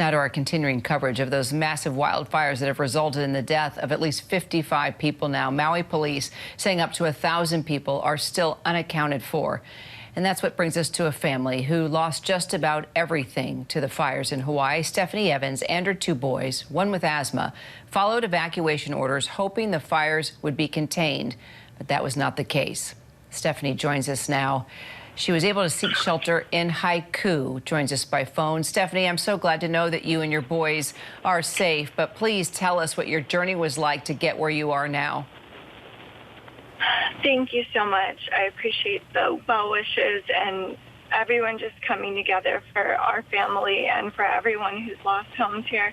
Now to our continuing coverage of those massive wildfires that have resulted in the death of at least 55 people now. Maui police saying up to 1,000 people are still unaccounted for. And that's what brings us to a family who lost just about everything to the fires in Hawaii. Stephanie Evans and her two boys, one with asthma, followed evacuation orders hoping the fires would be contained, but that was not the case. Stephanie joins us now. She was able to seek shelter in Haiku, joins us by phone. Stephanie, I'm so glad to know that you and your boys are safe, but please tell us what your journey was like to get where you are now. Thank you so much. I appreciate the well wishes and everyone just coming together for our family and for everyone who's lost homes here.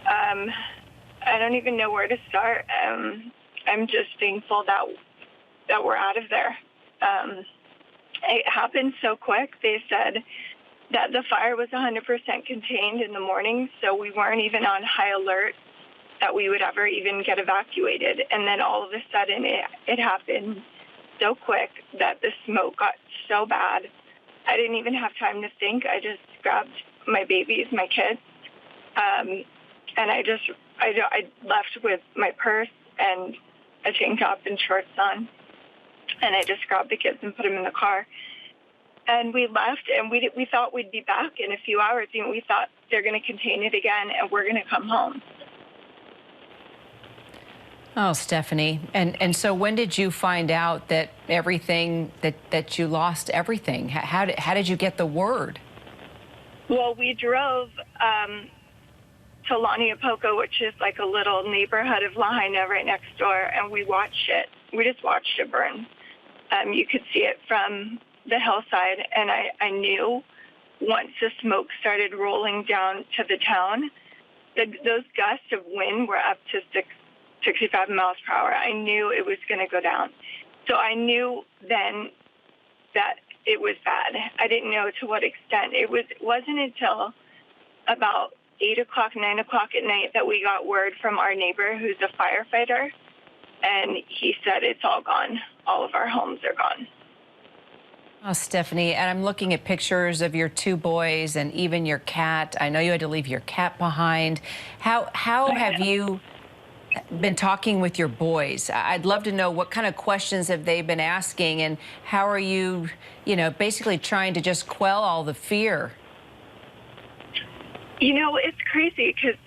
I don't even know where to start. I'm just thankful that we're out of there. It happened so quick. They said that the fire was 100% contained in the morning, so we weren't even on high alert that we would ever even get evacuated. And then all of a sudden it happened so quick that the smoke got so bad. I didn't even have time to think. I just grabbed my babies, my kids, and I left with my purse and a tank top and shorts on. And I just grabbed the kids and put them in the car. And we left, and we thought we'd be back in a few hours. You know, we thought they're going to contain it again, and we're going to come home. Oh, Stephanie. And so when did you find out that everything, that you lost everything? How did you get the word? Well, we drove to Laniapoka, which is like a little neighborhood of Lahaina right next door, and we watched it. We just watched it burn. You could see it from the hillside, and I knew once the smoke started rolling down to the town, those gusts of wind were up to 65 miles per hour. I knew it was going to go down. So I knew then that it was bad. I didn't know to what extent. It wasn't until about 8 o'clock, 9 o'clock at night that we got word from our neighbor who's a firefighter. And he said, it's all gone. All of our homes are gone. Oh, Stephanie, and I'm looking at pictures of your two boys and even your cat. I know you had to leave your cat behind. How have you been talking with your boys? I'd love to know what kind of questions have they been asking, and how are you, basically trying to just quell all the fear? You know, it's crazy because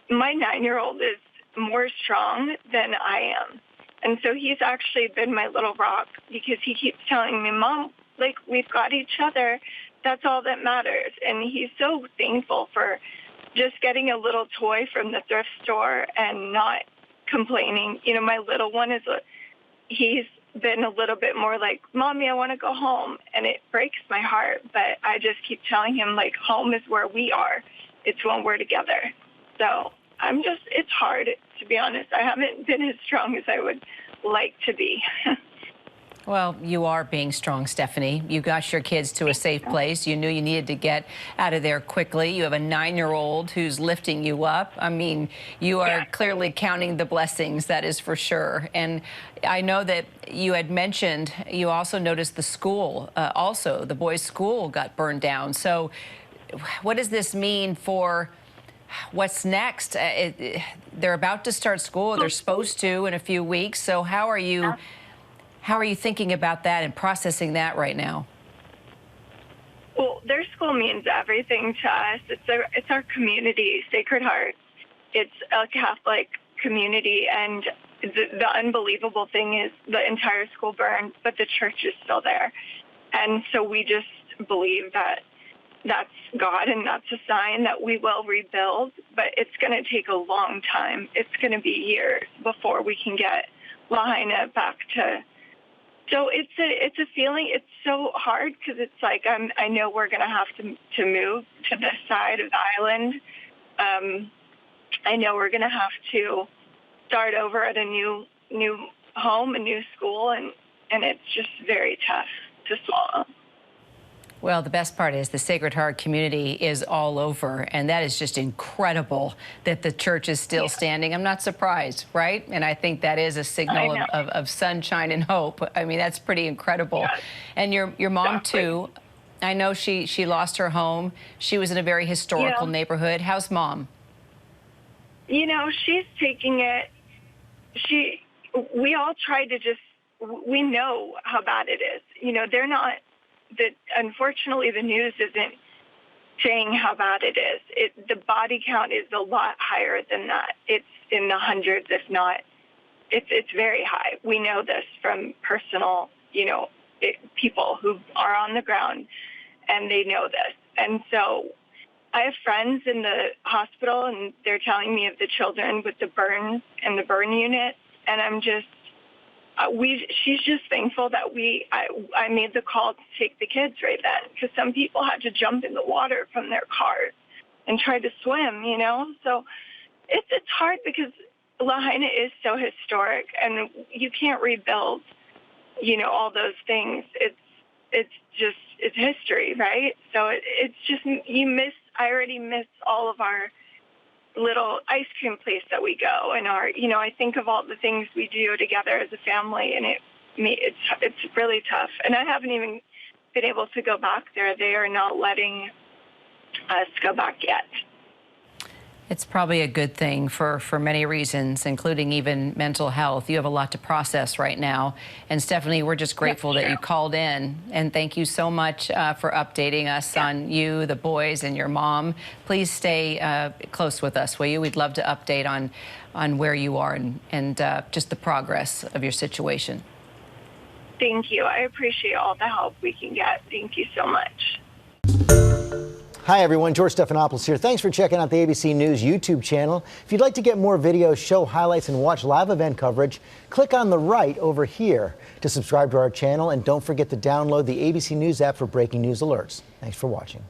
my 9-year-old is more strong than I am. And so he's actually been my little rock because he keeps telling me, Mom, like, we've got each other. That's all that matters. And he's so thankful for just getting a little toy from the thrift store and not complaining. You know, my little one he's been a little bit more like, Mommy, I want to go home. And it breaks my heart. But I just keep telling him, like, home is where we are. It's when we're together. So it's hard, to be honest. I haven't been as strong as I would like to be. Well, you are being strong, Stephanie. You got your kids to a safe place. You knew you needed to get out of there quickly. You have a 9-year-old who's lifting you up. I mean, you are clearly counting the blessings, that is for sure. And I know that you had mentioned you also noticed the school, also the boys' school got burned down. So what does this mean for what's next? They're about to start school. They're supposed to in a few weeks. So how are you thinking about that and processing that right now? Well, their school means everything to us. It's our community, Sacred Heart. It's a Catholic community, and the unbelievable thing is the entire school burned, but the church is still there. And so we just believe that that's God, and that's a sign that we will rebuild, but it's going to take a long time. It's going to be years before we can get Lahaina back to. So it's a feeling. It's so hard because it's like I know we're going to have to move to this side of the island. I know we're going to have to start over at a new home, a new school, and it's just very tough to swallow. Well, the best part is the Sacred Heart community is all over, and that is just incredible that the church is still standing. I'm not surprised, right? And I think that is a signal of sunshine and hope. I mean, that's pretty incredible. Yes. And your mom, too, I know she lost her home. She was in a very historical neighborhood. How's Mom? You know, she's taking it. We all try to we know how bad it is. You know, unfortunately, the news isn't saying how bad it is. The body count is a lot higher than that. It's in the hundreds, if not, it's very high. We know this from personal, people who are on the ground, and they know this. And so I have friends in the hospital, and they're telling me of the children with the burns and the burn unit, and I'm just, she's just thankful that I made the call to take the kids right then, because some people had to jump in the water from their cars and try to swim, So it's hard because Lahaina is so historic, and you can't rebuild, all those things. It's history, right? So it's just, I already miss all of our little ice cream place that we go, and I think of all the things we do together as a family, and it's really tough. And I haven't even been able to go back there. They are not letting us go back yet. It's probably a good thing for many reasons, including even mental health. You have a lot to process right now. And Stephanie, we're just grateful that you called in. And thank you so much for updating us on you, the boys, and your mom. Please stay close with us, will you? We'd love to update on where you are and just the progress of your situation. Thank you. I appreciate all the help we can get. Thank you so much. Hi, everyone. George Stephanopoulos here. Thanks for checking out the ABC News YouTube channel. If you'd like to get more videos, show highlights, and watch live event coverage, click on the right over here to subscribe to our channel. And don't forget to download the ABC News app for breaking news alerts. Thanks for watching.